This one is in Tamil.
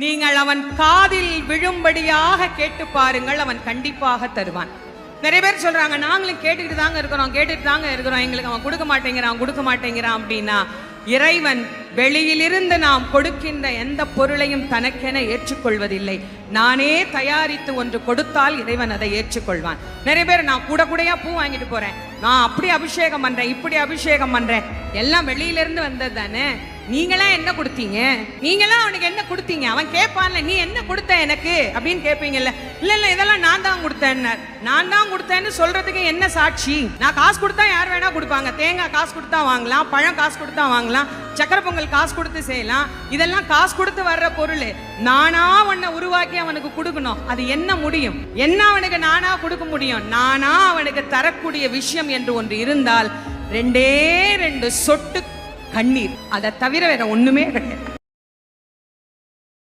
நீங்கள் அவன் காதில் விழும்படியாக கேட்டு பாருங்கள், அவன் கண்டிப்பாக தருவான். நிறைய பேர் சொல்றாங்க, நாங்களும் கேட்டுட்டு தாங்க இருக்கிறோம், எங்களுக்கு அவன் கொடுக்க மாட்டேங்கிறான் அப்படின்னா, இறைவன் வெளியிலிருந்து நாம் கொடுக்கின்ற எந்த பொருளையும் தனக்கென ஏற்றுக்கொள்வதில்லை. நானே தயாரித்து ஒன்று கொடுத்தால் இறைவன் அதை ஏற்றுக்கொள்வான். நிறைய பேர் நான் கூடையா பூ வாங்கிட்டு போறேன், நான் அப்படி அபிஷேகம் பண்றேன், இப்படி அபிஷேகம் பண்றேன், எல்லாம் வெளியிலிருந்து வந்தது தானே, நீங்களா என்ன கொடுத்தீங்க, நீங்களா அவனுக்கு என்ன கொடுத்தீங்க, அவன் கேட்பான்ல நீ என்ன கொடுத்த எனக்கு அப்படின்னு கேட்பீங்கல்ல. இல்ல இதெல்லாம் நான் தான் கொடுத்தேன்னு சொல்றதுக்கு என்ன சாட்சி? நான் காசு கொடுத்தா யார் வேணா கொடுப்பாங்க, தேங்காய் காசு கொடுத்தா வாங்கலாம், பழம் காசு கொடுத்தா வாங்கலாம், சக்கரை பொங்கல் காசு கொடுத்து செய்யலாம், இதெல்லாம் காசு கொடுத்து வர்ற பொருள். நானா உன்னை உருவாக்கி அவனுக்கு கொடுக்கணும், அது என்ன முடியும், என்ன அவனுக்கு நானா கொடுக்க முடியும்? நானா அவனுக்கு தரக்கூடிய விஷயம் என்று ஒன்று இருந்தால் 2 சொட்டு கண்ணீர், அதை தவிர வேற ஒண்ணுமே கிடையாது.